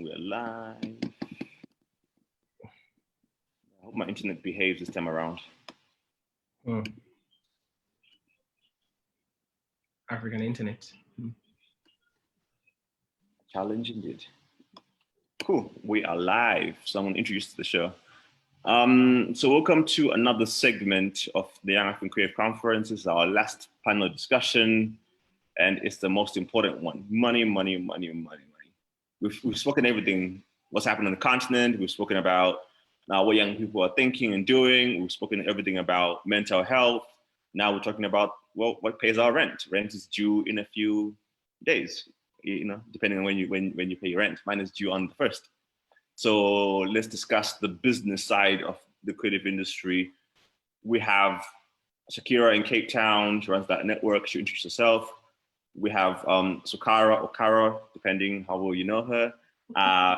we're live. I hope my internet behaves this time around. African internet. Challenge indeed. Cool, we are live. So I'm going to introduce you to the show. So welcome to another segment of the Young African Creative Conference. This is our last panel discussion, and it's the most important one. Money, money, money, money, money. We've spoken everything, what's happening on the continent. We've spoken about what young people are thinking and doing. We've spoken everything about mental health. Now we're talking about, well, what pays our rent? Rent is due in a few days, you know, depending on when you pay your rent. Mine is due on the 1st. So let's discuss the business side of the creative industry. We have Shakira in Cape Town, she runs that network. She'll introduce herself. We have Sukara or Kara, depending how well you know her,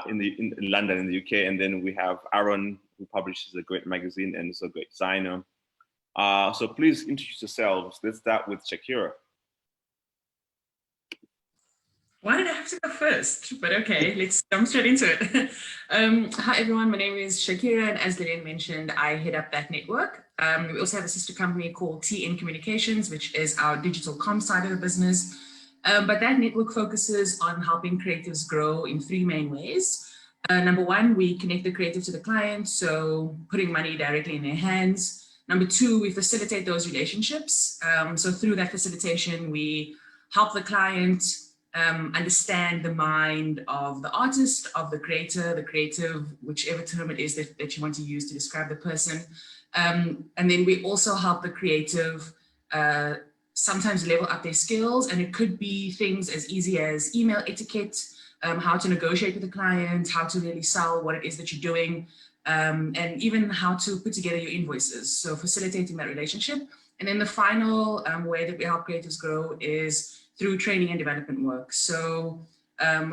in London, in the UK. And then we have Aaron, who publishes a great magazine and is a great designer. So please introduce yourselves. Let's start with Shakira. Why did I have to go first? But okay, let's jump straight into it. Hi everyone, my name is Shakira, and as Lillian mentioned, I head up that network. We also have a sister company called TN Communications, which is our digital comm side of the business. But that network focuses on helping creatives grow in three main ways. Number one, we connect the creative to the client, so putting money directly in their hands. Number two, we facilitate those relationships. So through that facilitation, we help the client understand the mind of the artist, of the creator, the creative, whichever term it is that you want to use to describe the person. And then we also help the creative sometimes level up their skills, and it could be things as easy as email etiquette, how to negotiate with the client, how to really sell what it is that you're doing, and even how to put together your invoices. So facilitating that relationship. And then the final way that we help creatives grow is through training and development work. So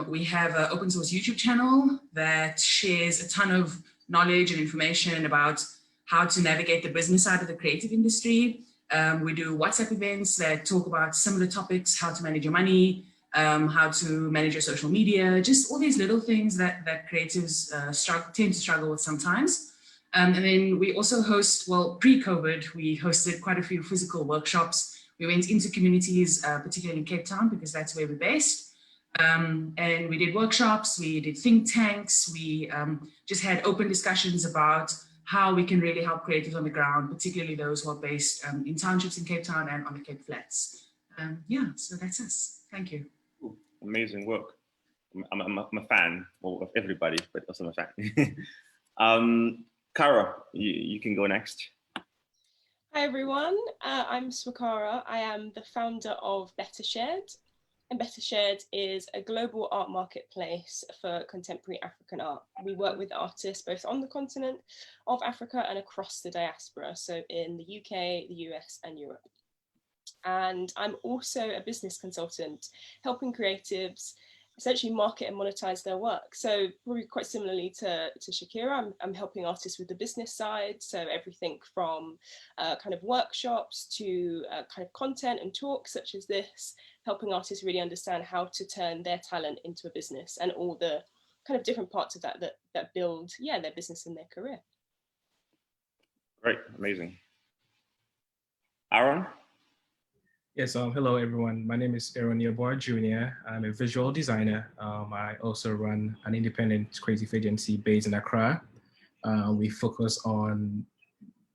we have an open source YouTube channel that shares a ton of knowledge and information about how to navigate the business side of the creative industry. We do WhatsApp events that talk about similar topics, how to manage your money, how to manage your social media, just all these little things that creatives tend to struggle with sometimes. And then we also host, well, pre-COVID, we hosted quite a few physical workshops. We went into communities, particularly in Cape Town, because that's where we're based. And we did workshops, we did think tanks, we just had open discussions about how we can really help creatives on the ground, particularly those who are based in townships in Cape Town and on the Cape Flats. Yeah, so that's us. Thank you. Ooh, amazing work. I'm a fan of everybody, but also I'm a fan. Kara, you can go next. Hi everyone, I'm Swakara. I am the founder of Better Shared. And Better Shared is a global art marketplace for contemporary African art. We work with artists both on the continent of Africa and across the diaspora, so in the UK, the US and Europe. And I'm also a business consultant, helping creatives essentially market and monetize their work. So probably quite similarly to Shakira, I'm helping artists with the business side. So everything from kind of workshops to kind of content and talks such as this, helping artists really understand how to turn their talent into a business and all the kind of different parts of that build, yeah, their business and their career. Great, amazing. Aaron? Yes, hello everyone. My name is Aaron Yabor Jr. I'm a visual designer. I also run an independent creative agency based in Accra. We focus on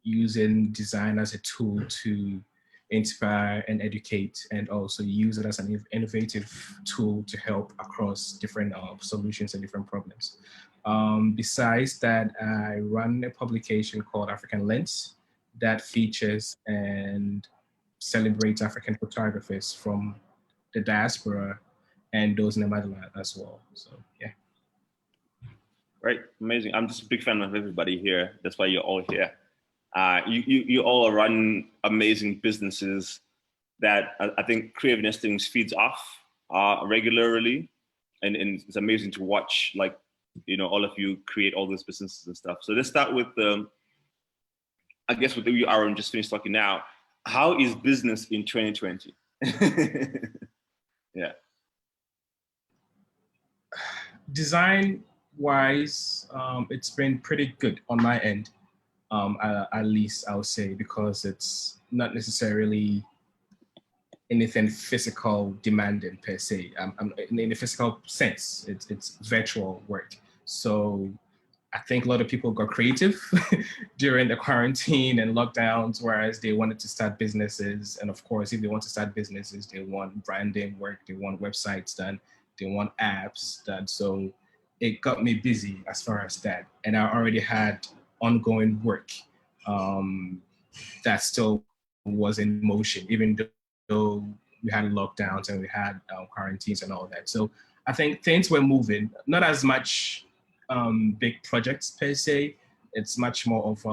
using design as a tool to inspire and educate, and also use it as an innovative tool to help across different solutions and different problems. Besides that, I run a publication called African Lens that features and celebrates African photographers from the diaspora and those in the motherland as well. So yeah. Right, amazing. I'm just a big fan of everybody here. That's why you're all here. You all run amazing businesses that I think Creative Nestings feeds off regularly, and it's amazing to watch, like, you know, all of you create all these businesses and stuff. So let's start with I guess with you, Aaron, just finished talking now. How is business in 2020? Yeah. Design wise, it's been pretty good on my end, at least I'll say, because it's not necessarily anything physical demanding per se. In a physical sense, it's virtual work. So I think a lot of people got creative during the quarantine and lockdowns, whereas they wanted to start businesses. And of course, if they want to start businesses, they want branding work, they want websites done, they want apps done. So it got me busy as far as that. And I already had ongoing work that still was in motion, even though we had lockdowns and we had quarantines and all that. So I think things were moving, not as much big projects per se. It's much more of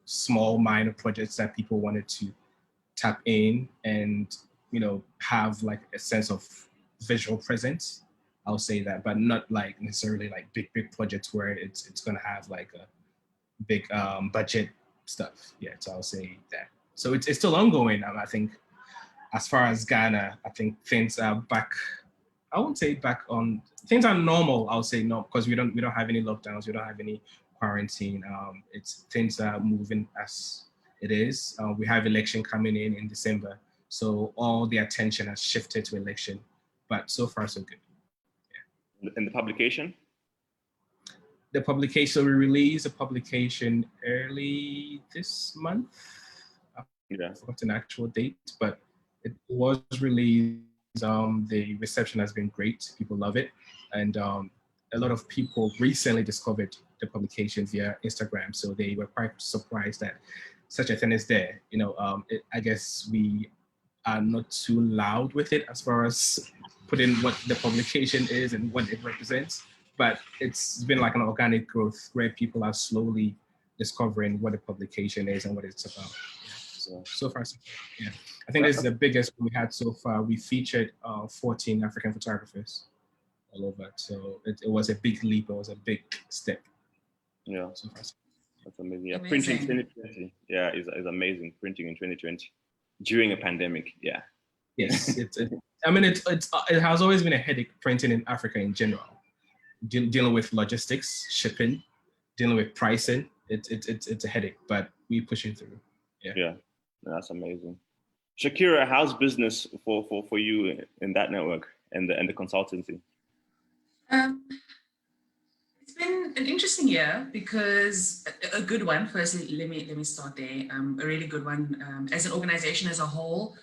small minor projects that people wanted to tap in and, you know, have like a sense of visual presence. I'll say that, but not like necessarily like big projects where it's gonna have like a big budget stuff. Yeah, so I'll say that. So it's still ongoing. I think as far as Ghana, I think things are back. I won't say back on, things are normal. I'll say no, because we don't have any lockdowns, we don't have any quarantine. It's things are moving as it is. We have election coming in December, so all the attention has shifted to election. But so far so good. Yeah. And the publication? The publication, we released a publication early this month. I forgot an actual date, but it was released. The reception has been great. People love it. And a lot of people recently discovered the publication via Instagram. So they were quite surprised that such a thing is there. You know, I guess we are not too loud with it as far as putting what the publication is and what it represents. But it's been like an organic growth where people are slowly discovering what the publication is and what it's about. So far, so good. Yeah. I think this is the biggest we had so far. We featured 14 African photographers all over. So it was a big leap. It was a big step. Yeah. So far, so that's amazing. Yeah, printing in 2020. Yeah, is amazing. Printing in 2020 during a pandemic. Yeah. Yes, I mean, it has always been a headache printing in Africa in general. Dealing with logistics, shipping, dealing with pricing. It's a headache, but we pushing through. Yeah. Yeah. That's amazing. Shakira, how's business for you in that network and the consultancy? It's been an interesting year because a good one. Firstly, let me start there. A really good one. As an organization as a whole,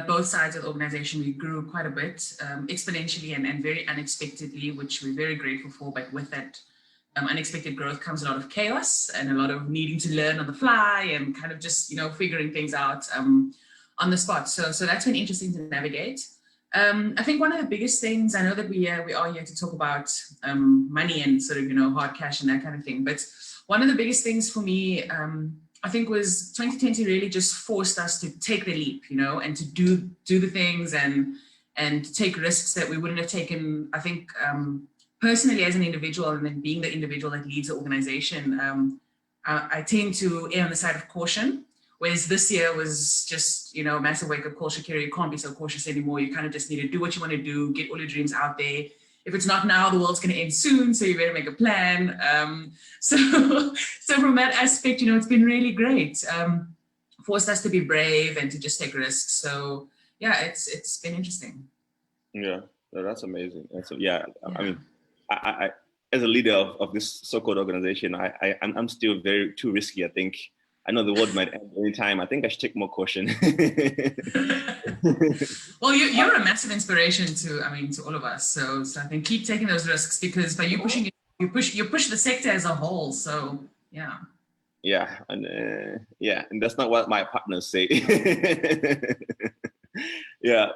both sides of the organization, we grew quite a bit, exponentially and very unexpectedly, which we're very grateful for. But with that unexpected growth comes a lot of chaos and a lot of needing to learn on the fly and kind of just, you know, figuring things out on the spot. So that's been interesting to navigate. I think one of the biggest things, I know that we are here to talk about money and sort of, you know, hard cash and that kind of thing. But one of the biggest things for me, I think, was 2020 really just forced us to take the leap, you know, and to do the things and to take risks that we wouldn't have taken. I think personally as an individual, and then being the individual that leads the organization, I tend to err on the side of caution. Whereas this year was just, you know, a massive wake-up call. Shakira, you can't be so cautious anymore. You kind of just need to do what you want to do, get all your dreams out there. If it's not now, the world's going to end soon, so you better make a plan. So from that aspect, you know, it's been really great. Forced us to be brave and to just take risks. So yeah, it's been interesting. Yeah, that's amazing. And so yeah, I mean, I as a leader of this so-called organization, I'm still too risky, I think. I know the world might end any time. I think I should take more caution. Well, you're a massive inspiration to all of us. So I think keep taking those risks, because by you pushing, you push the sector as a whole. So yeah. Yeah, and and that's not what my partners say. Yeah.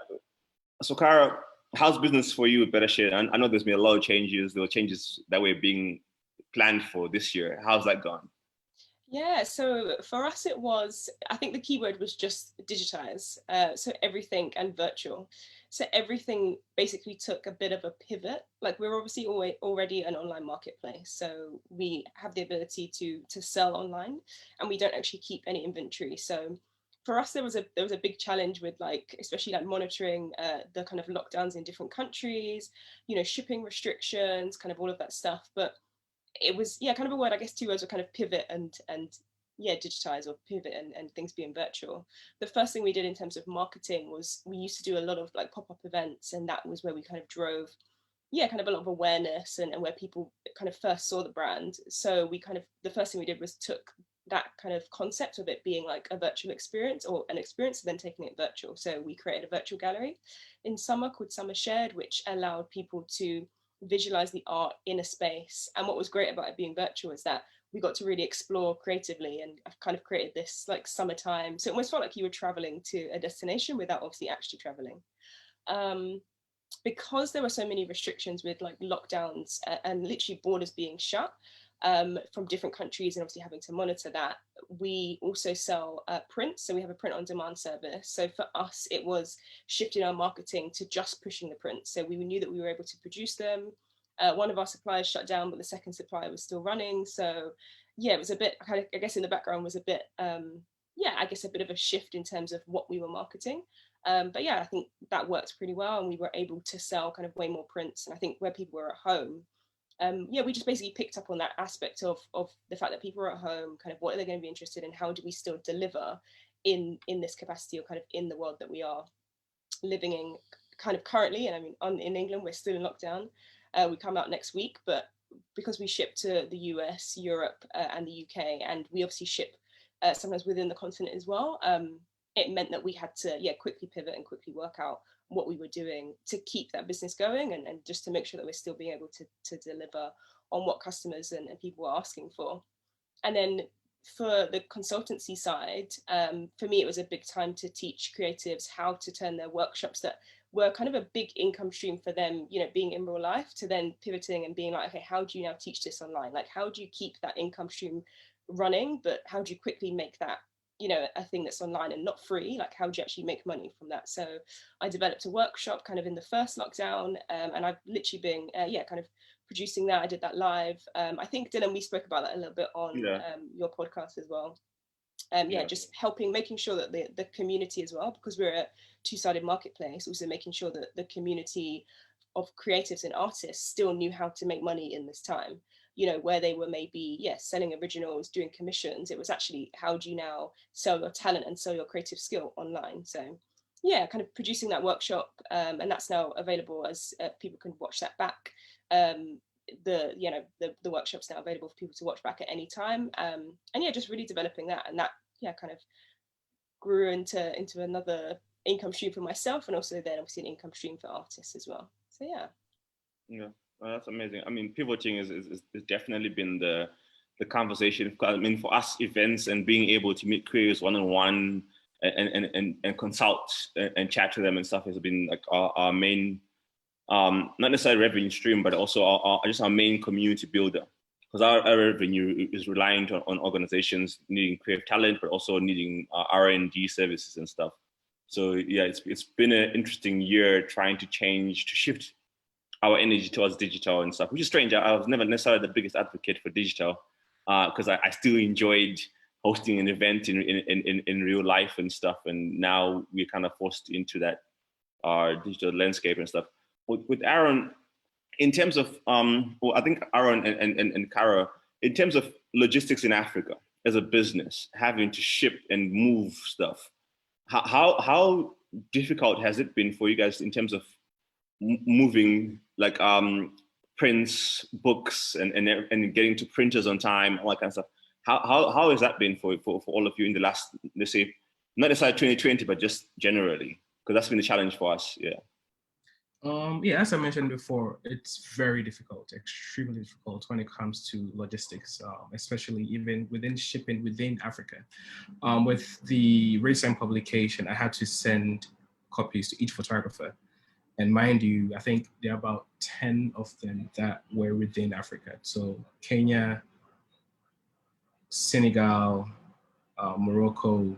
So, Cara, how's business for you at Better Share? I know there's been a lot of changes. There were changes that were being planned for this year. How's that gone? Yeah, so for us it was, I think the keyword was just digitize, so everything and virtual. So everything basically took a bit of a pivot. Like, we're obviously already an online marketplace, so we have the ability to sell online, and we don't actually keep any inventory. So for us, there was a big challenge with like, especially like monitoring the kind of lockdowns in different countries, you know, shipping restrictions, kind of all of that stuff. But it was, yeah, kind of a word, I guess, two words were kind of pivot and yeah, digitize or pivot and things being virtual. The first thing we did in terms of marketing was we used to do a lot of like pop-up events, and that was where we kind of drove, yeah, kind of a lot of awareness and where people kind of first saw the brand. So we kind of, the first thing we did was took that kind of concept of it being like a virtual experience or an experience, and then taking it virtual. So we created a virtual gallery in summer called Summer Shared, which allowed people to visualize the art in a space. And what was great about it being virtual is that we got to really explore creatively, and I've kind of created this like summertime. So it almost felt like you were traveling to a destination without obviously actually traveling. Because there were so many restrictions with like lockdowns and literally borders being shut from different countries, and obviously having to monitor that, we also sell prints. So we have a print on demand service. So for us, it was shifting our marketing to just pushing the prints. So we knew that we were able to produce them. One of our suppliers shut down, but the second supplier was still running. So yeah, it was a bit, I guess in the background was a bit, yeah, I guess a bit of a shift in terms of what we were marketing. But yeah, I think that worked pretty well, and we were able to sell kind of way more prints. And I think where people were at home, yeah, we just basically picked up on that aspect of the fact that people are at home, kind of what are they going to be interested in, how do we still deliver in this capacity, or kind of in the world that we are living in kind of currently. And I mean, in England, we're still in lockdown. We come out next week, but because we ship to the US, Europe, and the UK, and we obviously ship sometimes within the continent as well, it meant that we had to, yeah, quickly pivot and quickly work out what we were doing to keep that business going, and just to make sure that we're still being able to deliver on what customers and people were asking for. And then for the consultancy side, for me, it was a big time to teach creatives how to turn their workshops that were kind of a big income stream for them, you know, being in real life, to then pivoting and being like, okay, how do you now teach this online? Like, how do you keep that income stream running, but how do you quickly make that, you know, a thing that's online and not free? Like, how do you actually make money from that? So I developed a workshop kind of in the first lockdown, and I've literally been, yeah, kind of producing that. I did that live. I think, Dylan, we spoke about that a little bit on your podcast as well. Yeah, just helping, making sure that the community as well, because we're a two-sided marketplace, also making sure that the community of creatives and artists still knew how to make money in this time. You know, where they were maybe, selling originals, doing commissions, it was actually, how do you now sell your talent and sell your creative skill online? So yeah, kind of producing that workshop, and that's now available as people can watch that back. The workshop's now available for people to watch back at any time, and yeah, just really developing that, and that kind of grew into another income stream for myself, and also then obviously an income stream for artists as well. So yeah, that's amazing. I mean, pivoting is definitely been the conversation. I mean, for us, events and being able to meet creators one-on-one and consult and chat to them and stuff has been like our main, not necessarily revenue stream, but also just our main community builder. Because our revenue is reliant on organizations needing creative talent, but also needing R&D services and stuff. So yeah, it's been an interesting year trying to shift our energy towards digital and stuff, which is strange. I was never necessarily the biggest advocate for digital, because I still enjoyed hosting an event in real life and stuff. And now we're kind of forced into that digital landscape and stuff. With Aaron, in terms of, well, I think Aaron and Kara, in terms of logistics in Africa as a business, having to ship and move stuff, how difficult has it been for you guys in terms of moving like prints, books, and getting to printers on time, all that kind of stuff? How has that been for all of you in the last, let's say, not necessarily 2020, but just generally? Because that's been the challenge for us, yeah. Yeah, as I mentioned before, it's very difficult, extremely difficult when it comes to logistics, especially even within shipping within Africa. With the recent publication, I had to send copies to each photographer. And mind you, I think there are about 10 of them that were within Africa. So Kenya, Senegal, Morocco,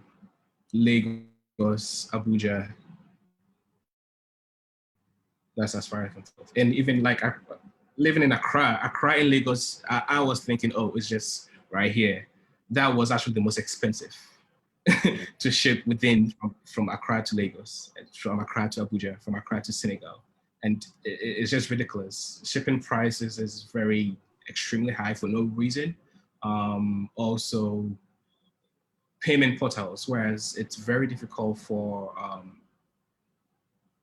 Lagos, Abuja. That's as far as I can tell. And even like living in Accra in Lagos, I was thinking, oh, it's just right here. That was actually the most expensive to ship within from Accra to Lagos, from Accra to Abuja, from Accra to Senegal. And it's just ridiculous. Shipping prices is very extremely high for no reason. Also, payment portals, whereas it's very difficult for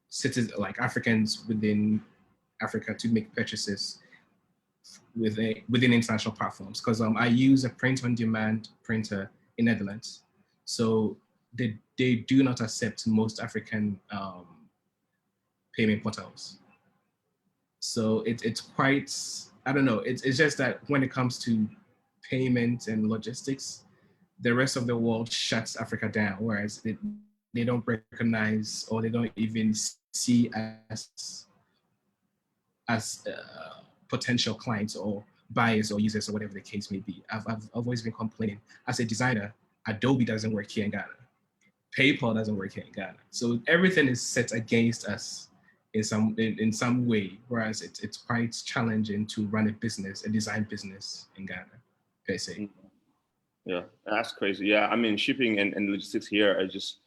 citizens like Africans within Africa to make purchases within international platforms. Because I use a print-on-demand printer in Netherlands, so they do not accept most African payment portals. So it's quite, I don't know, it's just that when it comes to payment and logistics, the rest of the world shuts Africa down, whereas they don't recognize or they don't even see as potential clients or buyers or users or whatever the case may be. I've always been complaining. As a designer, Adobe doesn't work here in Ghana. PayPal doesn't work here in Ghana. So everything is set against us in some way, whereas it's quite challenging to run a business, a design business in Ghana, per se. Yeah, that's crazy. Yeah, I mean, shipping and logistics here are just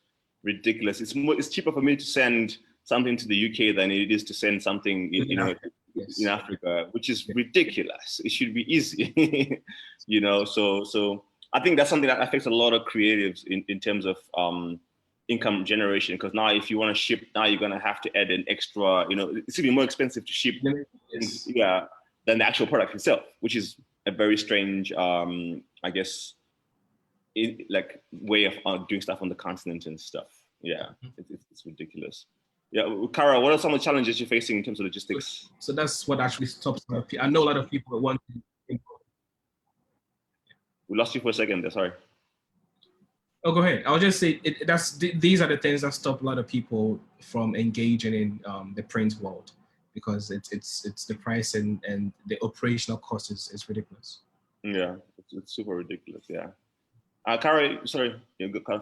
ridiculous. It's cheaper for me to send something to the UK than it is to send something in Africa, which is ridiculous. It should be easy, So I think that's something that affects a lot of creatives in terms of income generation. Because now, if you want to ship, now you're gonna have to add an extra. It's gonna be more expensive to ship, than the actual product itself, which is a very strange, I guess, way of doing stuff on the continent and stuff. Yeah, it's ridiculous. Yeah, Kara, what are some of the challenges you're facing in terms of logistics? So that's what actually stops people. I know a lot of people want to. We lost you for a second there, sorry. Oh, go ahead. I'll just say these are the things that stop a lot of people from engaging in the print world, because it's the price and the operational cost is ridiculous. Yeah, it's super ridiculous. Yeah. Kara, sorry, you're good, Kara.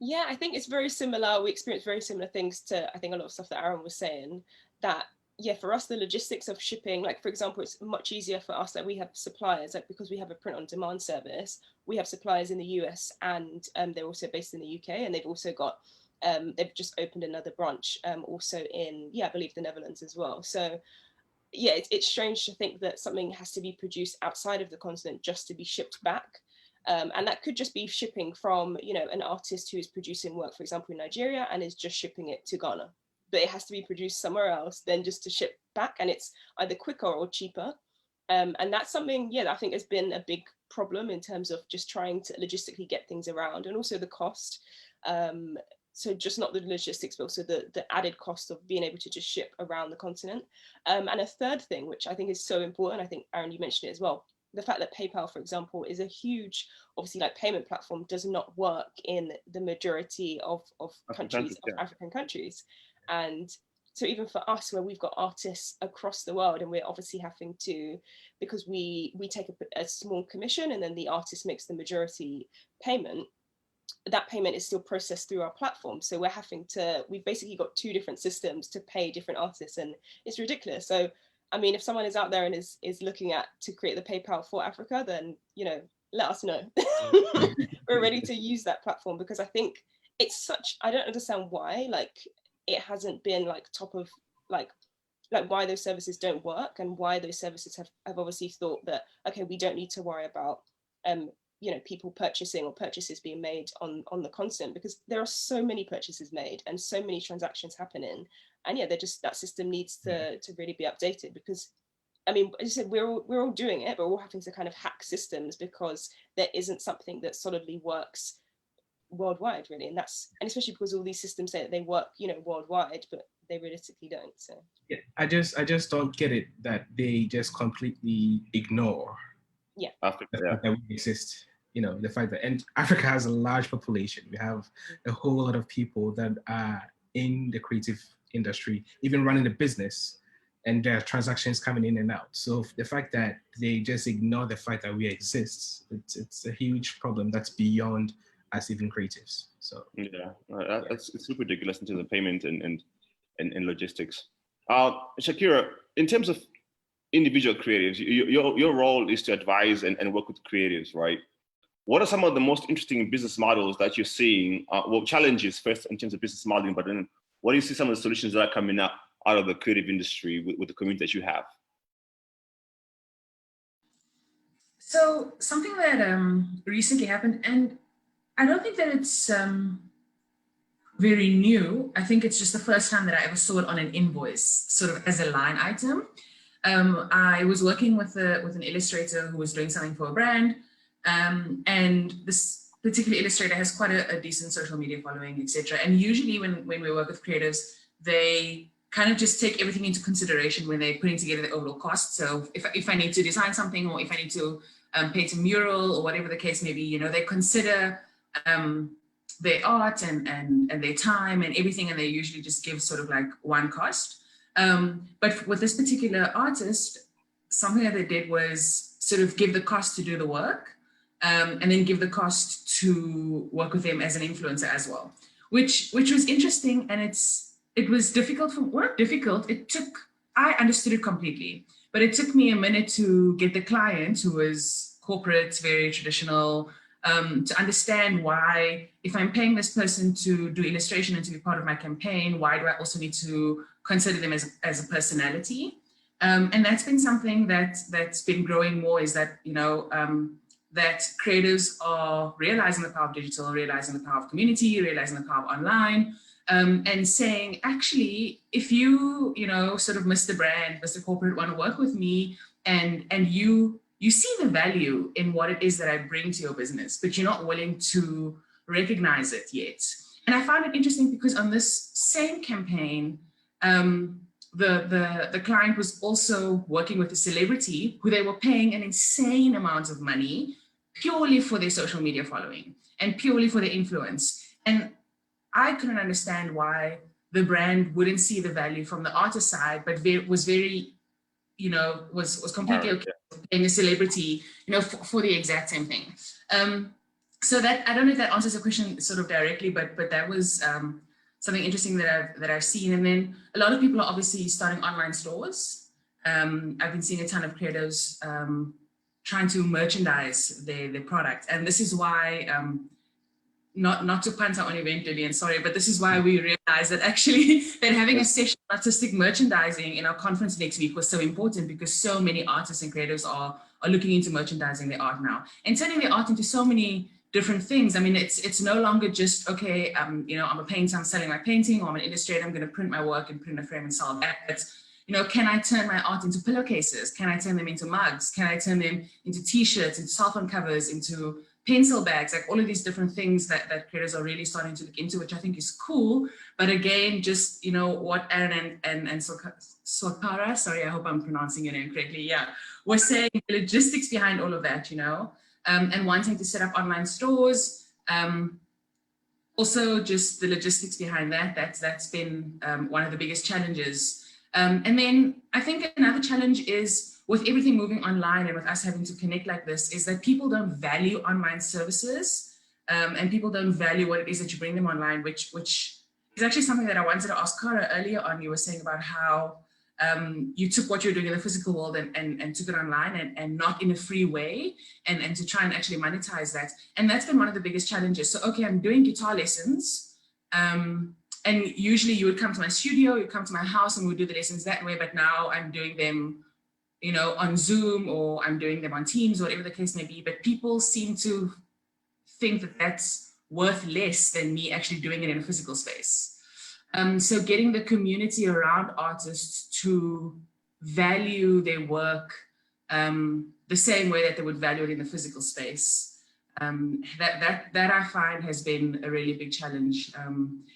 Yeah, I think it's very similar. We experience very similar things to, I think, a lot of stuff that Aaron was saying, that, yeah, for us, the logistics of shipping, like, for example, it's much easier for us that we have suppliers, like, because we have a print on demand service, we have suppliers in the US, and they're also based in the UK, and they've also got, they've just opened another branch also in, I believe the Netherlands as well. So yeah, it's strange to think that something has to be produced outside of the continent just to be shipped back. And that could just be shipping from, an artist who is producing work, for example, in Nigeria, and is just shipping it to Ghana. But it has to be produced somewhere else than just to ship back, and it's either quicker or cheaper. And that's something, that I think has been a big problem in terms of just trying to logistically get things around, and also the cost. So just not the logistics, but also the added cost of being able to just ship around the continent. And a third thing, which I think is so important, I think, Aaron, you mentioned it as well, the fact that PayPal, for example, is a huge, obviously, like, payment platform, does not work in the majority of countries, of African countries. And so even for us, where we've got artists across the world, and we're obviously having to, because we take a small commission, and then the artist makes the majority payment, that payment is still processed through our platform. So we've basically got two different systems to pay different artists, and it's ridiculous. So I mean, if someone is out there and is looking to create the PayPal for Africa, then, let us know. We're ready to use that platform, because I think it's I don't understand why, like, it hasn't been like top of, like why those services don't work, and why those services have obviously thought that, okay, we don't need to worry about, people purchasing or purchases being made on the continent, because there are so many purchases made and so many transactions happening. And that system needs to really be updated, because, I mean, as you said, we're all doing it, but we're all having to kind of hack systems, because there isn't something that solidly works worldwide, really. And especially because all these systems say that they work, worldwide, but they realistically don't. So yeah, I just don't get it that they just completely ignore Africa, the fact that we exist. The fact that, and Africa has a large population. We have a whole lot of people that are in the creative industry, even running a business, and there are transactions coming in and out. So the fact that they just ignore the fact that we exist, it's a huge problem that's beyond us even creatives. So yeah, it's super ridiculous in terms of payment and logistics. Shakira, in terms of individual creatives, your role is to advise and work with creatives, right? what are some of the most interesting business models that you're seeing? Well, challenges first in terms of business modeling, but then what do you see some of the solutions that are coming up out of the creative industry with the community that you have? So something that recently happened, and I don't think that it's very new. I think it's just the first time that I ever saw it on an invoice, sort of as a line item. I was working with an illustrator who was doing something for a brand, and this particular illustrator has quite a decent social media following, etc. And usually when we work with creatives, they kind of just take everything into consideration when they're putting together the overall cost. So if I need to design something, or if I need to paint a mural, or whatever the case may be, you know, they consider their art and their time and everything, and they usually just give sort of like one cost. But with this particular artist, something that they did was sort of give the cost to do the work, and then give the cost to work with them as an influencer as well, which was interesting. And it was difficult I understood it completely, but it took me a minute to get the client, who was corporate, very traditional, to understand why, if I'm paying this person to do illustration and to be part of my campaign, why do I also need to consider them as a personality? And that's been something that's been growing more, is that, you know, that creatives are realizing the power of digital, realizing the power of community, realizing the power of online, and saying, actually, if you know, sort of Mr. Brand, Mr. Corporate, want to work with me, and you see the value in what it is that I bring to your business, but you're not willing to recognize it yet. And I found it interesting because on this same campaign, the client was also working with a celebrity who they were paying an insane amount of money purely for their social media following and purely for their influence. And I couldn't understand why the brand wouldn't see the value from the artist side, but was very, you know, was completely okay with paying a celebrity, you know, for the exact same thing. So that, I don't know if that answers the question sort of directly, but that was something interesting that I've seen. And then a lot of people are obviously starting online stores. I've been seeing a ton of creatives trying to merchandise their product, and this is why. Not to punt on event, Lillian, sorry, but this is why we realized that actually that having a session on artistic merchandising in our conference next week was so important, because so many artists and creatives are looking into merchandising their art now and turning their art into so many different things. I mean, it's no longer just, okay, you know, I'm a painter, I'm selling my painting, or I'm an illustrator, I'm going to print my work and put in a frame and sell that. But, you know, can I turn my art into pillowcases? Can I turn them into mugs? Can I turn them into t-shirts, into cell phone covers, into pencil bags, like all of these different things that creators are really starting to look into, which I think is cool. But again, just, you know, what Aaron and Sokara, sorry, I hope I'm pronouncing your name correctly, yeah, was saying, the logistics behind all of that, you know, and wanting to set up online stores. Also just the logistics behind that's been one of the biggest challenges. And then I think another challenge is, with everything moving online and with us having to connect like this, is that people don't value online services, and people don't value what it is that you bring them online, which is actually something that I wanted to ask Cara earlier on. You were saying about how you took what you're doing in the physical world and took it online and not in a free way, and to try and actually monetize that. And that's been one of the biggest challenges. So, okay, I'm doing guitar lessons, and usually you would come to my studio, you'd come to my house, and we'd do the lessons that way, but now I'm doing them, you know, on Zoom, or I'm doing them on Teams, or whatever the case may be. But people seem to think that that's worth less than me actually doing it in a physical space. So getting the community around artists to value their work the same way that they would value it in the physical space, that I find has been a really big challenge.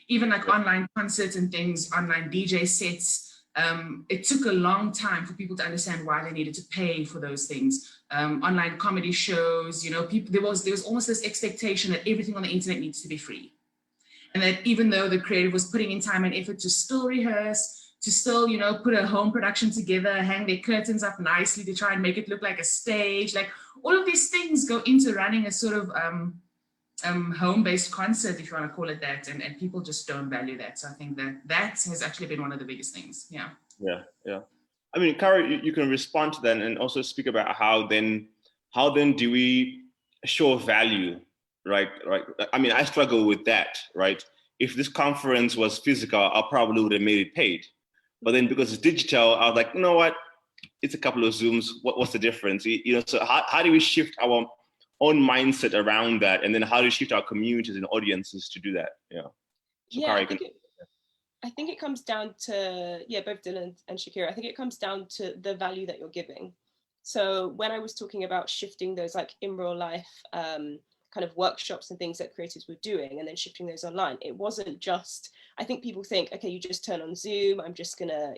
Even like online concerts and things, online DJ sets, it took a long time for people to understand why they needed to pay for those things. Online comedy shows, you know, there was almost this expectation that everything on the internet needs to be free. And that even though the creative was putting in time and effort to still rehearse, to still, you know, put a home production together, hang their curtains up nicely to try and make it look like a stage, like all of these things go into running a sort of home-based concert, if you want to call it that, and people just don't value that. So I think that has actually been one of the biggest things. Yeah. I mean, Cara, you can respond to that and also speak about how then do we show value, right? Right. I mean, I struggle with that, right? If this conference was physical, I probably would have made it paid. But then because it's digital, I was like, you know what? It's a couple of Zooms. What's the difference? You know, so how do we shift our own mindset around that? And then how do we shift our communities and audiences to do that? Yeah. So Yeah, Kari, I think it comes down to, both Dylan and Shakira, I think it comes down to the value that you're giving. So when I was talking about shifting those like in real life kind of workshops and things that creators were doing and then shifting those online, it wasn't just, I think people think, okay, you just turn on Zoom, I'm just gonna,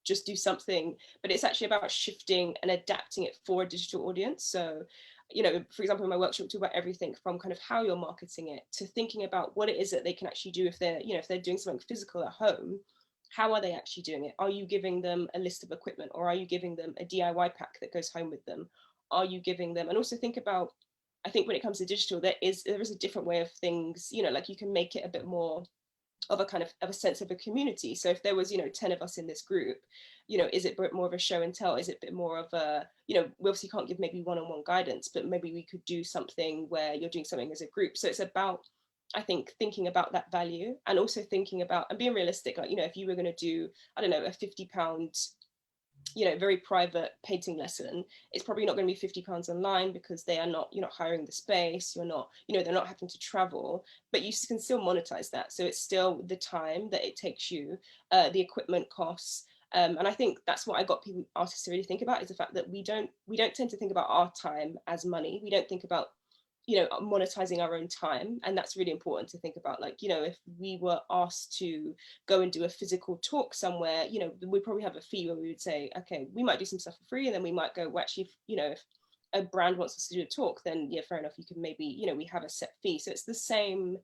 just do something, but it's actually about shifting and adapting it for a digital audience. So, for example, in my workshop, we talk about everything from kind of how you're marketing it to thinking about what it is that they can actually do if they're, if they're doing something physical at home. How are they actually doing it? Are you giving them a list of equipment, or are you giving them a DIY pack that goes home with them? Are you giving them, and also think about, I think when it comes to digital, there is a different way of things, like you can make it a bit more of a kind of a sense of a community. So if there was 10 of us in this group, is it more of a show and tell? Is it a bit more of a, we obviously can't give maybe one-on-one guidance, but maybe we could do something where you're doing something as a group. So it's about, I think, thinking about that value and also thinking about and being realistic. Like, if you were going to do, I don't know, a £50 very private painting lesson, it's probably not going to be £50 online because they are not, you're not hiring the space, you're not, they're not having to travel, but you can still monetize that. So it's still the time that it takes you, the equipment costs. And I think that's what I got people, artists, to really think about, is the fact that we don't tend to think about our time as money. We don't think about monetizing our own time, and that's really important to think about. Like, if we were asked to go and do a physical talk somewhere, we probably have a fee where we would say, okay, we might do some stuff for free, and then we might go, well, actually, if a brand wants us to do a talk, then yeah, fair enough, you can maybe, we have a set fee. So it's the same,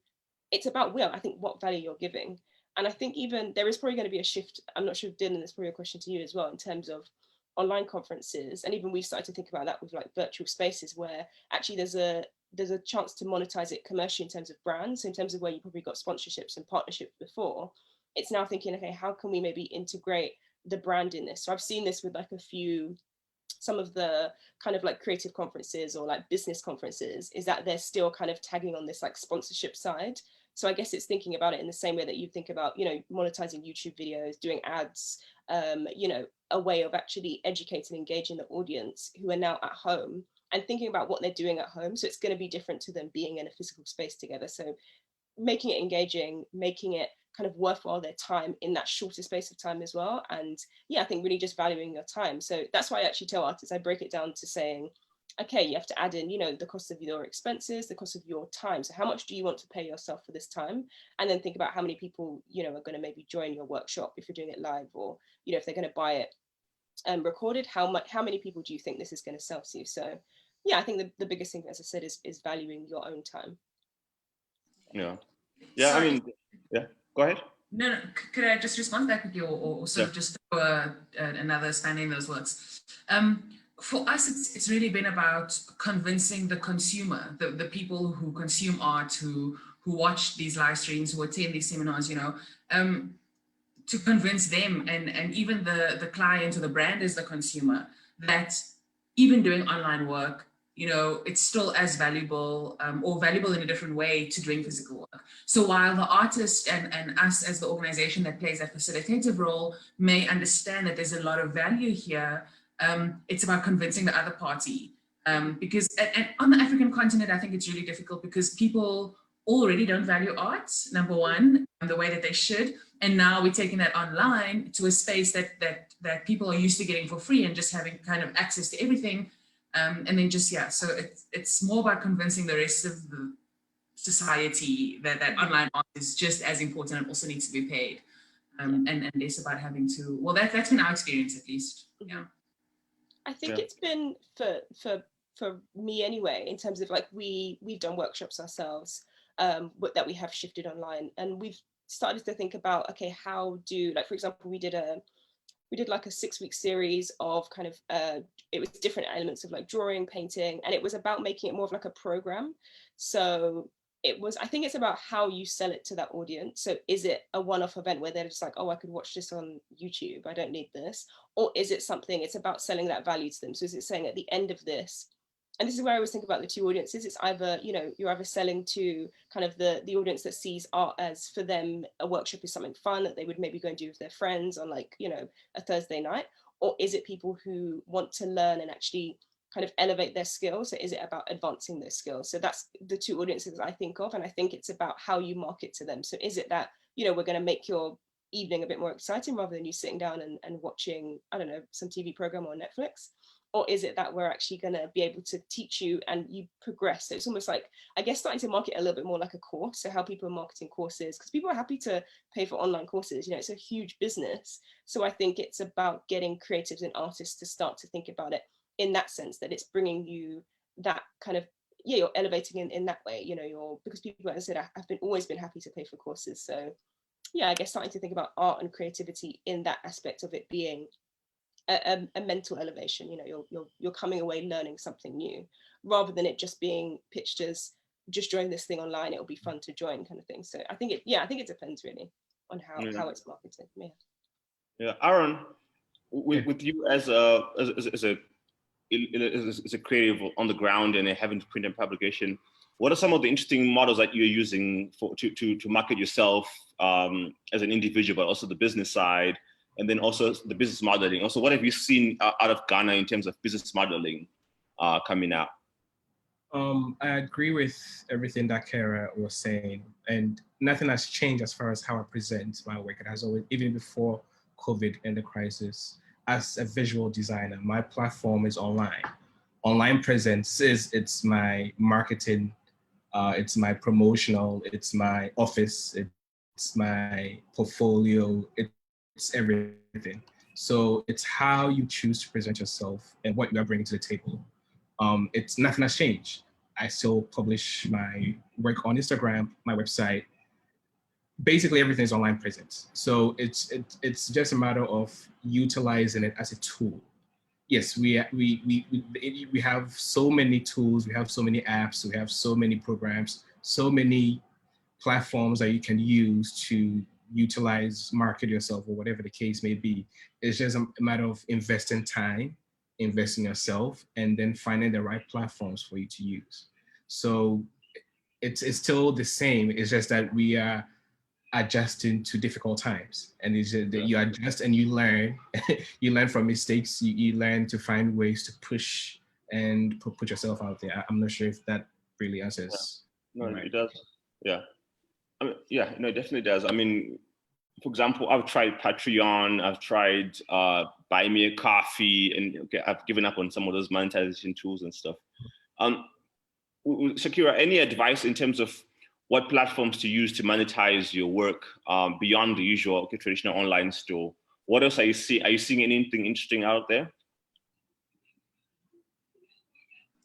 it's about I think what value you're giving. And I think even there is probably going to be a shift. I'm not sure if Dylan, there's probably a question to you as well, in terms of online conferences, and even we started to think about that with like virtual spaces, where actually there's a chance to monetize it commercially in terms of brands. So in terms of where you probably got sponsorships and partnerships before, it's now thinking, okay, how can we maybe integrate the brand in this? So I've seen this with like some of the kind of like creative conferences or like business conferences, is that they're still kind of tagging on this like sponsorship side. So I guess it's thinking about it in the same way that you think about, monetizing YouTube videos, doing ads, a way of actually educating and engaging the audience who are now at home, and thinking about what they're doing at home. So it's going to be different to them being in a physical space together. So making it engaging, making it kind of worthwhile their time in that shorter space of time as well. And yeah, I think really just valuing your time. So that's why I actually tell artists, I break it down to saying, okay, you have to add in, the cost of your expenses, the cost of your time. So how much do you want to pay yourself for this time? And then think about how many people, are going to maybe join your workshop if you're doing it live, or, if they're going to buy it recorded, how many people do you think this is going to sell to? So yeah, I think the biggest thing, as I said, is valuing your own time. Yeah. Sorry. I mean, yeah, go ahead. No, could I just respond back with you, or sort of just throw another span in those works? For us, it's really been about convincing the consumer, the people who consume art, who watch these live streams, who attend these seminars, to convince them, and even the client or the brand as the consumer, that even doing online work, it's still as valuable, or valuable in a different way to doing physical work. So while the artist and us as the organization that plays that facilitative role may understand that there's a lot of value here, it's about convincing the other party. Because and on the African continent, I think it's really difficult because people already don't value art, number one, the way that they should. And now we're taking that online to a space that people are used to getting for free and just having kind of access to everything. And then just, yeah, so it's more about convincing the rest of the society that online art is just as important and also needs to be paid. And less about having to, well, that's been our experience at least. Yeah. I think it's been for me anyway, in terms of like we've done workshops ourselves that we have shifted online, and we've started to think about, okay, how do, like, for example, we did like a 6-week series of kind of it was different elements of like drawing, painting, and it was about making it more of like a program. So I think it's about how you sell it to that audience. So is it a one-off event where they're just like, oh, I could watch this on YouTube, I don't need this? Or is it something, it's about selling that value to them? So is it saying at the end of this, and this is where I always think about the two audiences. It's either, you're either selling to kind of the audience that sees art as, for them, a workshop is something fun that they would maybe go and do with their friends on, like, a Thursday night, or is it people who want to learn and actually kind of elevate their skills? So is it about advancing their skills? So that's the two audiences I think of, and I think it's about how you market to them. So is it that, we're going to make your evening a bit more exciting rather than you sitting down and watching, I don't know, some TV program on Netflix? Or is it that we're actually going to be able to teach you and you progress? So it's almost like, I guess, starting to market a little bit more like a course. So how people are marketing courses, because people are happy to pay for online courses, it's a huge business. So I think it's about getting creatives and artists to start to think about it in that sense, that it's bringing you that kind of, you're elevating in that way, because people, as I said, have always been happy to pay for courses. So yeah, I guess starting to think about art and creativity in that aspect of it being a mental elevation. You're coming away learning something new, rather than it just being pitched as, just join this thing online, it'll be fun to join, kind of thing. So I think it depends really on how it's marketed. Yeah, Aaron, with you as a creative on the ground and having to print and publication, what are some of the interesting models that you're using to market yourself as an individual, but also the business side, and then also the business modeling? Also, what have you seen out of Ghana in terms of business modeling coming out? I agree with everything that Kara was saying, and nothing has changed as far as how I present my work. It has always, even before COVID and the crisis. As a visual designer, my platform is online. Online presence it's my marketing, it's my promotional, it's my office, it's my portfolio, it's everything. So it's how you choose to present yourself and what you are bringing to the table. It's nothing has changed. I still publish my work on Instagram, my website. Basically, everything is online presence. So it's just a matter of utilizing it as a tool. Yes, we have so many tools, we have so many apps, we have so many programs, so many platforms that you can use to utilize, market yourself, or whatever the case may be. It's just a matter of investing time, investing yourself, and then finding the right platforms for you to use. So it's still the same. It's just that we are adjusting to difficult times, and it's just that you adjust and you learn. You learn from mistakes. You learn to find ways to push and put yourself out there. I'm not sure if that really answers. No, it does. Yeah. I mean, yeah, no, it definitely does. I mean, for example, I've tried Patreon, I've tried Buy Me a Coffee, and I've given up on some of those monetization tools and stuff. Shakira, any advice in terms of what platforms to use to monetize your work beyond the usual traditional online store? What else are you seeing? Are you seeing anything interesting out there?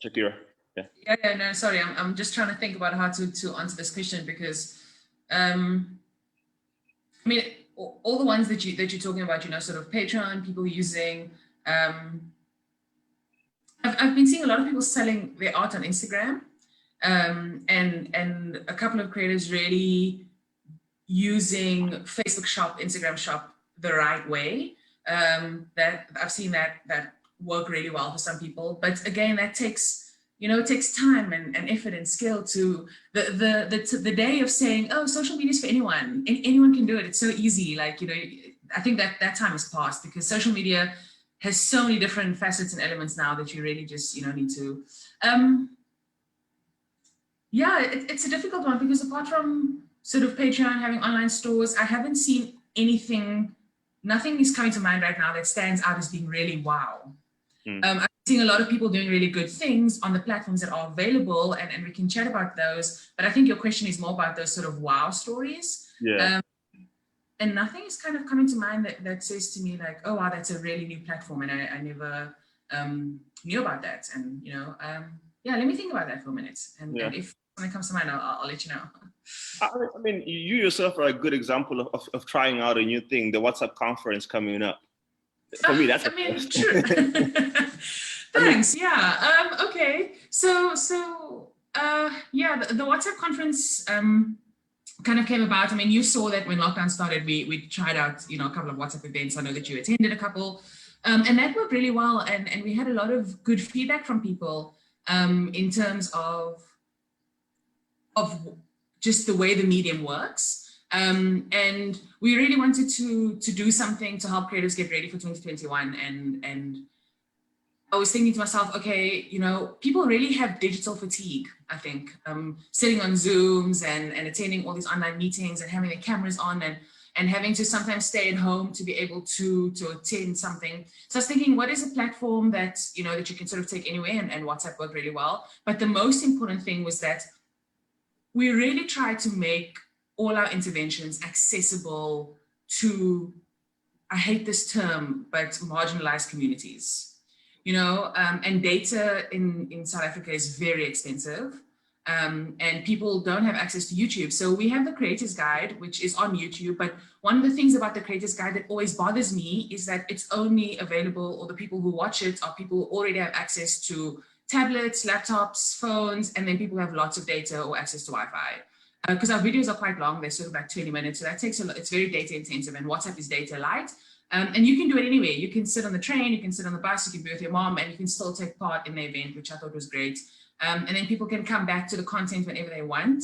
Shakira? Yeah, no, sorry. I'm just trying to think about how to answer this question, because I mean, all the ones that you're talking about, sort of Patreon, people using, I've been seeing a lot of people selling their art on Instagram, and a couple of creators really using Facebook Shop, Instagram Shop the right way. That I've seen that work really well for some people, but again, that takes, it takes time and effort and skill to the day of saying, oh, social media is for anyone. Anyone can do it. It's so easy. Like, I think that time has passed, because social media has so many different facets and elements now that you really just, need to, yeah, it's a difficult one, because apart from sort of Patreon having online stores, I haven't seen nothing is coming to mind right now that stands out as being really wow. I'm seeing a lot of people doing really good things on the platforms that are available, and we can chat about those. But I think your question is more about those sort of wow stories. Yeah. And nothing is kind of coming to mind that says to me like, oh, wow, that's a really new platform, and I never knew about that. And, yeah, let me think about that for a minute. And if something comes to mind, I'll let you know. I mean, you yourself are a good example of trying out a new thing, the WhatsApp conference coming up. For me, that's true. Thanks. Yeah. Okay. So yeah, the WhatsApp conference kind of came about. I mean, you saw that when lockdown started, we tried out, a couple of WhatsApp events. I know that you attended a couple, and that worked really well. And we had a lot of good feedback from people. in terms of just the way the medium works. And we really wanted to do something to help creators get ready for 2021. And I was thinking to myself, okay, you know, people really have digital fatigue, I think, sitting on Zooms and attending all these online meetings and having their cameras on and having to sometimes stay at home to be able to attend something. So I was thinking, what is a platform that, you know, that you can sort of take anywhere, and WhatsApp worked really well. But the most important thing was that we really tried to make all our interventions accessible to, I hate this term, but marginalized communities. You know, and data in South Africa is very expensive, and people don't have access to YouTube. So we have the Creators Guide, which is on YouTube. But one of the things about the Creators Guide that always bothers me is that it's only available, or the people who watch it are people who already have access to tablets, laptops, phones, and then people who have lots of data or access to Wi-Fi. Because our videos are quite long, they're sort of like 20 minutes. So that takes a lot, it's very data intensive, and WhatsApp is data light. And you can do it anywhere. You can sit on the train, you can sit on the bus, you can be with your mom, and you can still take part in the event, which I thought was great. And then people can come back to the content whenever they want.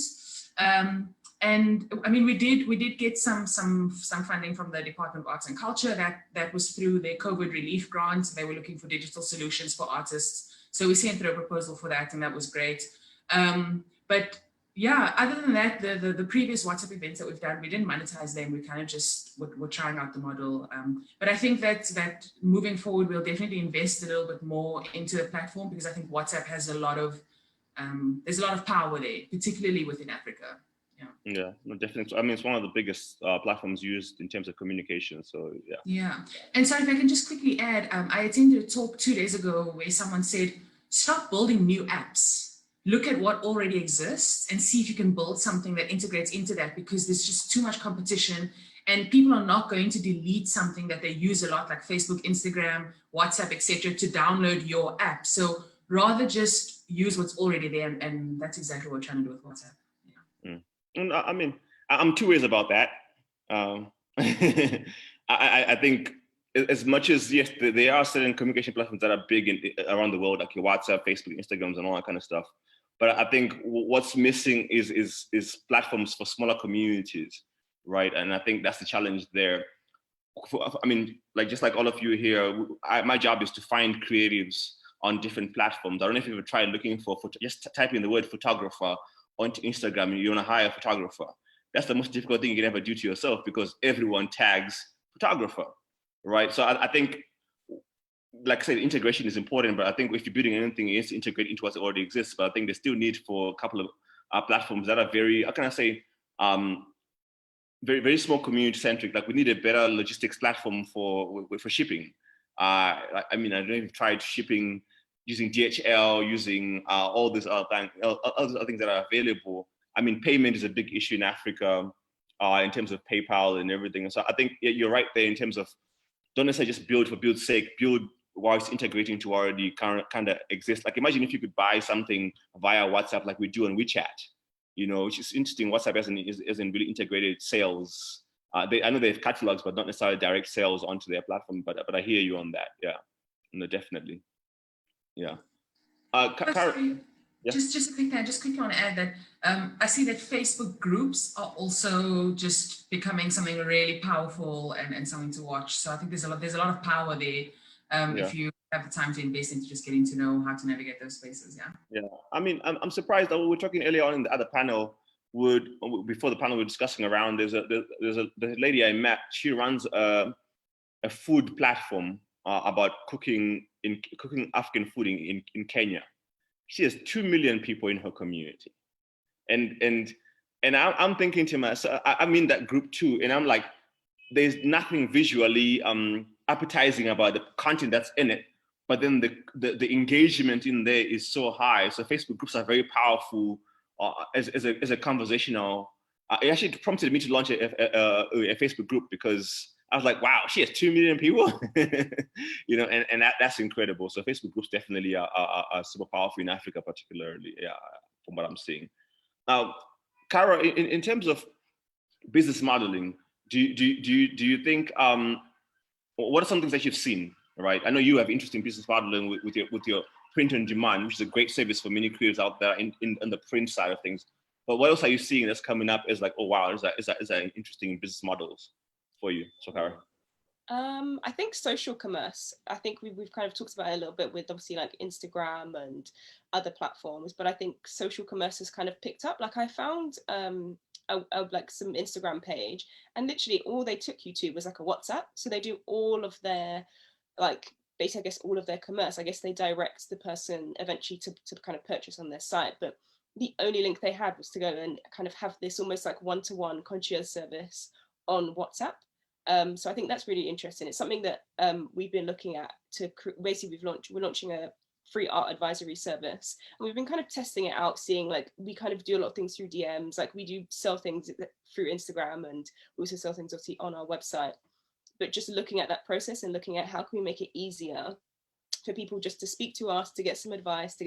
And I mean, we did get some funding from the Department of Arts and Culture. That was through their COVID relief grant. They were looking for digital solutions for artists. So we sent through a proposal for that, and that was great. But yeah, other than that, the previous WhatsApp events that we've done, we didn't monetize them. We kind of just were trying out the model. But I think that moving forward, we'll definitely invest a little bit more into the platform, because I think WhatsApp has a lot of, there's a lot of power there, particularly within Africa. Yeah, no, definitely. I mean, it's one of the biggest platforms used in terms of communication. So yeah. Yeah, and so if I can just quickly add, I attended a talk 2 days ago where someone said, stop building new apps. Look at what already exists and see if you can build something that integrates into that, because there's just too much competition and people are not going to delete something that they use a lot, like Facebook, Instagram, WhatsApp, etc., to download your app. So rather just use what's already there, and that's exactly what we're trying to do with WhatsApp. Yeah. And I mean, I'm two ways about that. I think as much as, yes, there are certain communication platforms that are big around the world, like your WhatsApp, Facebook, Instagrams, and all that kind of stuff. But I think what's missing is platforms for smaller communities, right? And I think that's the challenge there. I mean, like, just like all of you here, my job is to find creatives on different platforms. I don't know if you've ever tried looking for just type in the word photographer onto Instagram and you want to hire a photographer. That's the most difficult thing you can ever do to yourself, because everyone tags photographer, right? So I think, like I said, integration is important, but I think if you're building anything, it needs to integrate into what already exists. But I think there's still need for a couple of platforms that are very, how can I say, very, very small community centric. Like, we need a better logistics platform for shipping. I mean, I don't know if you've tried shipping using DHL, using all these other things that are available. I mean, payment is a big issue in Africa in terms of PayPal and everything. So I think you're right there in terms of, don't necessarily just build for build's sake, build while it's integrating to already kind of exist. Like, imagine if you could buy something via WhatsApp like we do on WeChat, you know, which is interesting. WhatsApp isn't really integrated sales. I know they have catalogs, but not necessarily direct sales onto their platform. But I hear you on that. Yeah, no, definitely. Yeah. Yeah. Just a quick thing. I just quickly want to add that I see that Facebook groups are also just becoming something really powerful and something to watch. So I think there's a lot of power there if you have the time to invest into just getting to know how to navigate those spaces. Yeah. Yeah. I mean, I'm surprised that we were talking earlier on in the other panel. Before the panel we were discussing around, there's a lady I met. She runs a food platform about cooking African food in Kenya. She has 2 million people in her community, and I'm thinking to myself, I'm in that group too, and I'm like, there's nothing visually appetizing about the content that's in it, but then the engagement in there is so high. So Facebook groups are very powerful as a conversational. It actually prompted me to launch a Facebook group, because I was like, wow, she has 2 million people, you know, and that's incredible. So Facebook groups definitely are super powerful in Africa, particularly, yeah, from what I'm seeing. Now, Cara, in terms of business modeling, do you think, what are some things that you've seen, right? I know you have interesting business modeling with your print on demand, which is a great service for many creators out there in the print side of things. But what else are you seeing that's coming up is like, oh wow, is that interesting business models for you, Shakira? I think social commerce. I think we've kind of talked about it a little bit with obviously like Instagram and other platforms, but I think social commerce has kind of picked up. Like I found like some Instagram page, and literally all they took you to was like a WhatsApp. So they do all of their like basically, I guess, all of their commerce. I guess they direct the person eventually to kind of purchase on their site, but the only link they had was to go and kind of have this almost like one-to-one concierge service on WhatsApp. So I think that's really interesting. It's something that we've been looking at to basically we're launching a free art advisory service, and we've been kind of testing it out, seeing like we kind of do a lot of things through DMs, like we do sell things through Instagram, and we also sell things obviously on our website. But just looking at that process and looking at how can we make it easier for people just to speak to us, to get some advice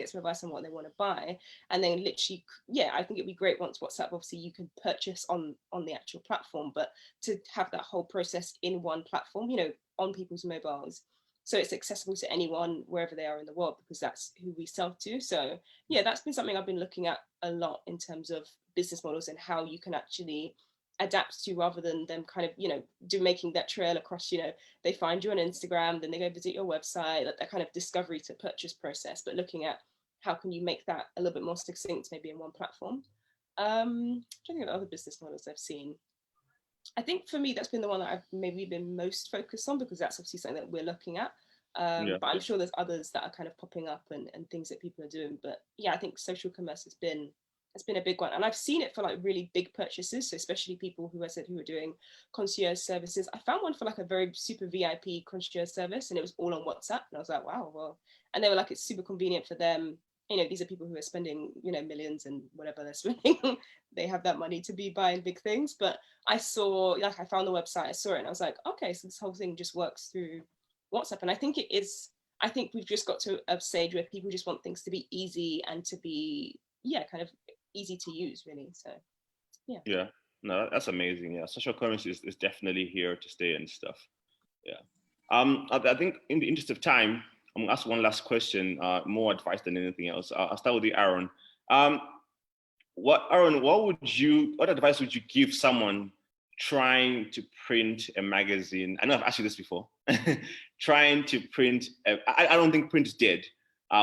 on what they want to buy. And then literally, yeah, I think it'd be great once WhatsApp, obviously you can purchase on the actual platform, but to have that whole process in one platform, you know, on people's mobiles. So it's accessible to anyone wherever they are in the world, because that's who we sell to. So yeah, that's been something I've been looking at a lot in terms of business models and how you can actually adapt to, rather than them kind of, you know, making that trail across, you know, they find you on Instagram, then they go visit your website, like that kind of discovery to purchase process, but looking at how can you make that a little bit more succinct, maybe in one platform. I'm trying to think of other business models I've seen. I think for me, that's been the one that I've maybe been most focused on, because that's obviously something that we're looking at. But I'm sure there's others that are kind of popping up and things that people are doing. But yeah, I think social commerce has been a big one, and I've seen it for like really big purchases. So especially people who I said who are doing concierge services. I found one for like a very super VIP concierge service, and it was all on WhatsApp, and I was like, wow, well, and they were like, it's super convenient for them. You know, these are people who are spending, you know, millions and whatever they're spending. They have that money to be buying big things. But I saw, like, I found the website, I saw it, and I was like, okay, so this whole thing just works through WhatsApp. And I think it is. I think we've just got to a stage where people just want things to be easy and to be, yeah, kind of easy to use, really. So yeah, no, that's amazing. Yeah, social commerce is definitely here to stay and stuff. Yeah. I think in the interest of time, I'm gonna ask one last question, more advice than anything else. I'll start with you, Aaron. What advice would you give someone trying to print a magazine? I know I've asked you this before. Trying to print, I don't think print is dead.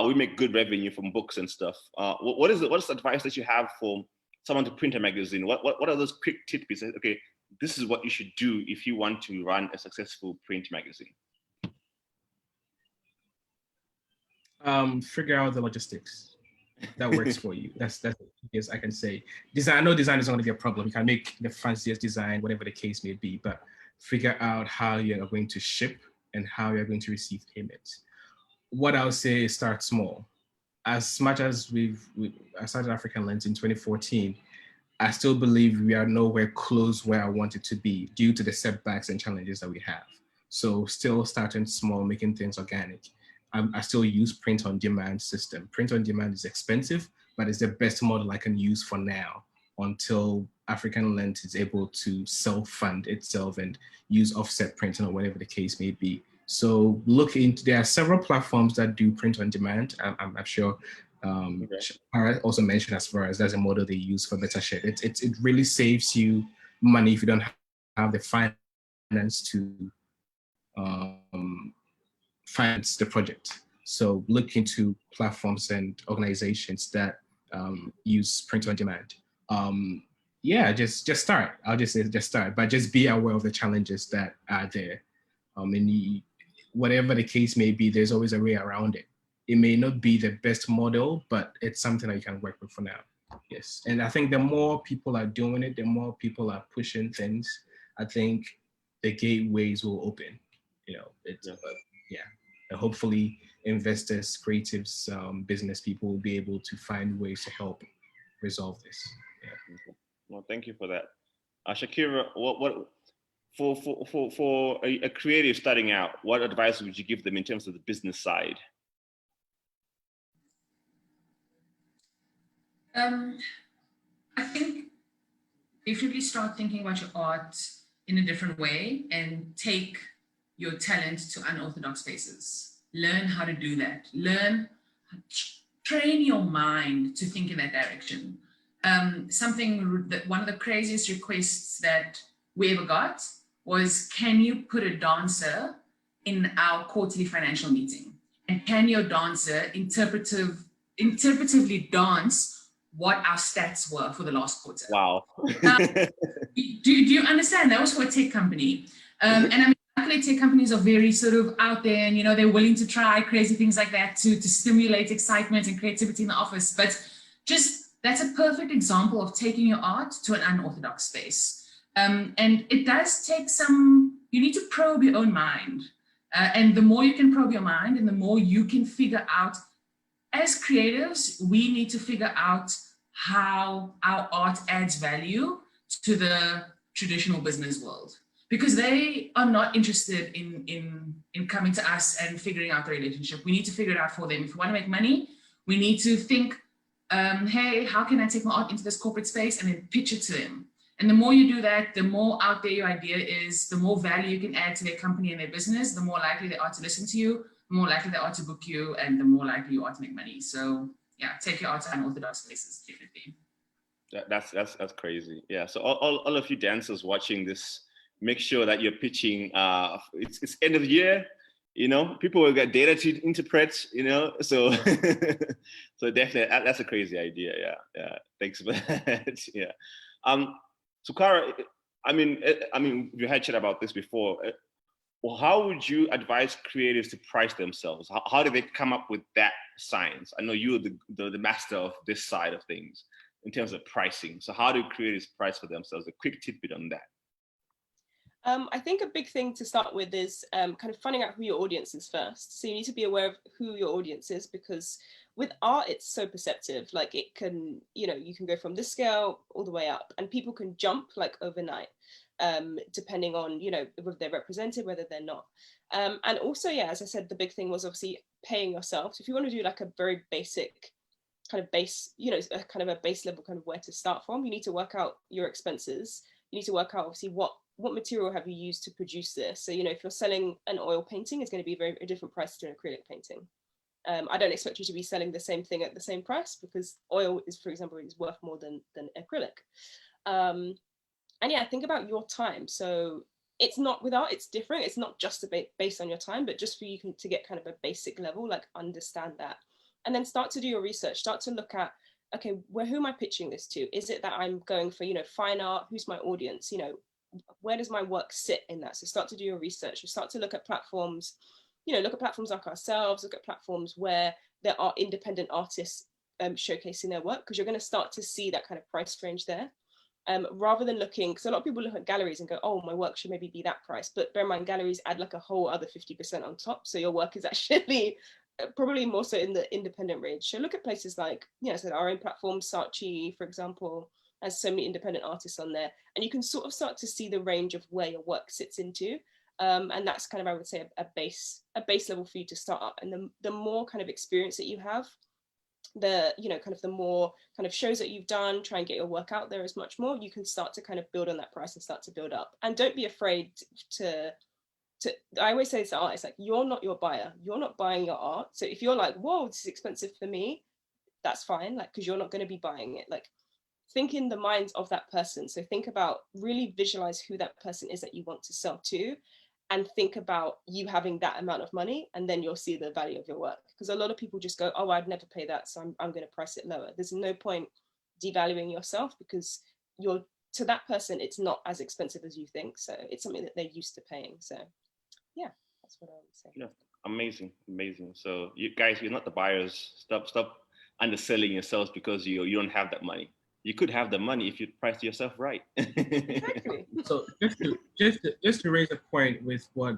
We make good revenue from books and stuff. What is the advice that you have for someone to print a magazine? What are those quick tidbits? Okay, this is what you should do if you want to run a successful print magazine. Figure out the logistics that works for you. That's yes, I can say. Design. I know design is not going to be a problem. You can make the fanciest design, whatever the case may be, but figure out how you're going to ship and how you're going to receive payments. What I would say is start small. As much as I started African Lens in 2014, I still believe we are nowhere close where I want it to be due to the setbacks and challenges that we have. So still starting small, making things organic. I still use print on demand system. Print on demand is expensive, but it's the best model I can use for now until African Lens is able to self-fund itself and use offset printing or whatever the case may be. So there are several platforms that do print on demand. I'm sure Shara also mentioned as far as that's a model they use for BetaShed. It really saves you money if you don't have the finance to finance the project. So look into platforms and organizations that use print on demand. Yeah, just start. I'll just say just start, but just be aware of the challenges that are there. And whatever the case may be, there's always a way around it. It may not be the best model, but it's something that you can work with for now. Yes, and I think the more people are doing it, the more people are pushing things, I think the gateways will open. You know, and hopefully investors, creatives, business people will be able to find ways to help resolve this. Yeah. Well, thank you for that. Shakira, what for a creative starting out, what advice would you give them in terms of the business side? I think definitely start thinking about your art in a different way and take your talent to unorthodox spaces. Learn how to do that. Learn train your mind to think in that direction. One of the craziest requests that we ever got was, can you put a dancer in our quarterly financial meeting? And can your dancer interpretively dance what our stats were for the last quarter? Wow. Do you understand? That was for a tech company. And I mean, luckily tech companies are very sort of out there and, you know, they're willing to try crazy things like that to stimulate excitement and creativity in the office. But that's a perfect example of taking your art to an unorthodox space. And it does take you need to probe your own mind. And the more you can probe your mind and the more you can figure out, as creatives, we need to figure out how our art adds value to the traditional business world, because they are not interested in coming to us and figuring out the relationship. We need to figure it out for them. If we want to make money, we need to think, hey, how can I take my art into this corporate space, and then pitch it to them. And the more you do that, the more out there your idea is, the more value you can add to their company and their business, the more likely they are to listen to you, the more likely they are to book you, and the more likely you are to make money. So yeah, take your art to unorthodox places, definitely. That's crazy. Yeah. So all of you dancers watching this, make sure that you're pitching. It's end of the year. You know, people will get data to interpret. You know, so so definitely that's a crazy idea. Yeah. Thanks for that. Yeah. So Cara, I mean, we had chat about this before. Well, how would you advise creators to price themselves? How do they come up with that science? I know you're the master of this side of things in terms of pricing. So how do creators price for themselves? A quick tidbit on that. I think a big thing to start with is kind of finding out who your audience is first. So you need to be aware of who your audience is, because with art, it's so perceptive. Like it can, you know, you can go from this scale all the way up, and people can jump like overnight, depending on, you know, whether they're represented, whether they're not. And also, yeah, as I said, the big thing was obviously paying yourself. So if you want to do like a very basic kind of base, you know, a kind of a base level kind of where to start from, you need to work out your expenses. You need to work out obviously what material have you used to produce this. So, you know, if you're selling an oil painting, it's going to be a different price to an acrylic painting. I don't expect you to be selling the same thing at the same price, because oil is, for example, is worth more than acrylic. And yeah, think about your time. So it's not, with art, it's different. It's not just based on your time, but just for you to get kind of a basic level, like understand that. And then start to do your research, start to look at, okay, who am I pitching this to? Is it that I'm going for, you know, fine art? Who's my audience? You know, where does my work sit in that? So start to do your research. You start to look at platforms, you know, look at platforms like ourselves, look at platforms where there are independent artists showcasing their work, because you're going to start to see that kind of price range there. Rather than looking, because a lot of people look at galleries and go, oh, my work should maybe be that price. But bear in mind, galleries add like a whole other 50% on top. So your work is actually probably more so in the independent range. So look at places like, you know, so our own platform, Saatchi, for example, has so many independent artists on there. And you can sort of start to see the range of where your work sits into. And that's kind of, I would say, a base level for you to start up. And the more kind of experience that you have, the, you know, kind of the more kind of shows that you've done, try and get your work out there as much more, you can start to kind of build on that price and start to build up. And don't be afraid to I always say to artists, like, you're not your buyer, you're not buying your art. So if you're like, whoa, this is expensive for me, that's fine, like, because you're not going to be buying it. Like, think in the mind of that person. So think about, really visualize who that person is that you want to sell to, and think about you having that amount of money, and then you'll see the value of your work. Because a lot of people just go, oh, I'd never pay that, so I'm going to price it lower. There's no point devaluing yourself, because to that person, it's not as expensive as you think. So it's something that they're used to paying. So yeah, that's what I would say. Yeah, amazing. So you guys, you're not the buyers. Stop underselling yourselves because you don't have that money. You could have the money if you price yourself right. Exactly. So just to raise a point with what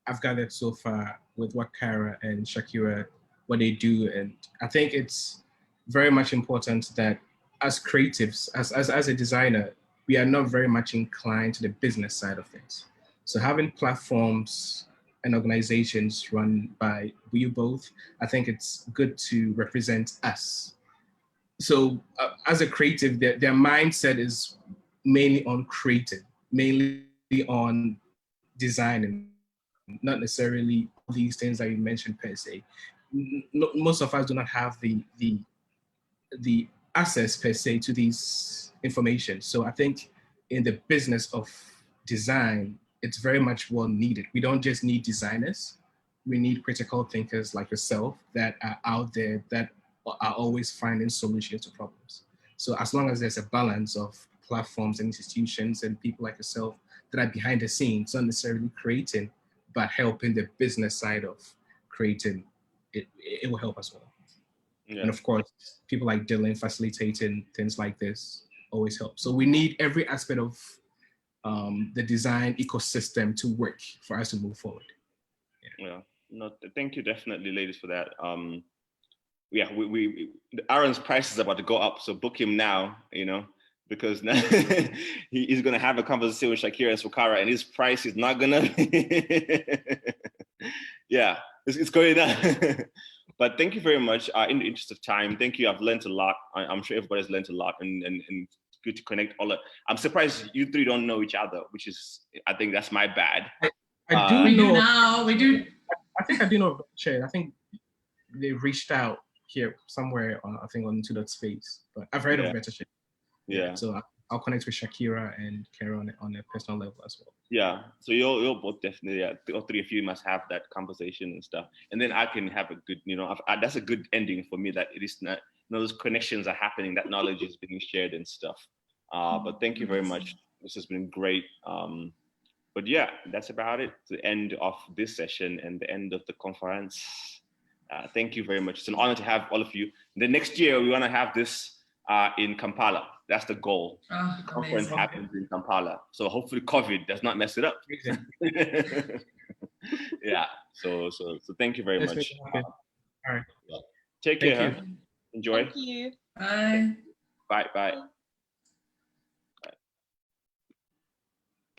I've gathered so far with what Cara and Shakira, what they do, and I think it's very much important that as creatives, as a designer, we are not very much inclined to the business side of things. So having platforms and organizations run by you both, I think it's good to represent us. So as a creative, their mindset is mainly on creative, mainly on designing, not necessarily these things that you mentioned per se. most of us do not have the access per se to these information. So I think in the business of design, it's very much well needed. We don't just need designers, we need critical thinkers like yourself that are out there that are always finding solutions to problems. So as long as there's a balance of platforms and institutions and people like yourself that are behind the scenes, not necessarily creating, but helping the business side of creating, it will help as well. Yeah. And of course, people like Dylan facilitating things like this always help. So we need every aspect of the design ecosystem to work for us to move forward. Yeah. No, thank you definitely, ladies, for that. Yeah, Aaron's price is about to go up, so book him now, you know, because now he's gonna have a conversation with Shakira and Swakara, and his price is not gonna. Yeah, it's going down. But thank you very much. In the interest of time, thank you. I've learned a lot. I'm sure everybody's learned a lot, and it's good to connect all. I'm surprised you three don't know each other, which is, I think that's my bad. I do we know. Do now. We do. I think I do know Shade. I think they reached out here somewhere on, I think, on Into That Space. But I've heard of Better Shade. Yeah. So I'll connect with Shakira and Kara on a personal level as well. Yeah. So you'll both definitely, all three of you must have that conversation and stuff, and then I can have a good, you know, that's a good ending for me. That it is not, you know, those connections are happening. That knowledge is being shared and stuff. But thank you very much. This has been great. But yeah, that's about it. The end of this session and the end of the conference. Thank you very much. It's an honor to have all of you. The next year, we want to have this in Kampala. That's the goal. Oh, the conference happens in Kampala. So hopefully COVID does not mess it up. Yeah. So thank you very much. All right. Take care. Enjoy. Thank you. Bye. Bye.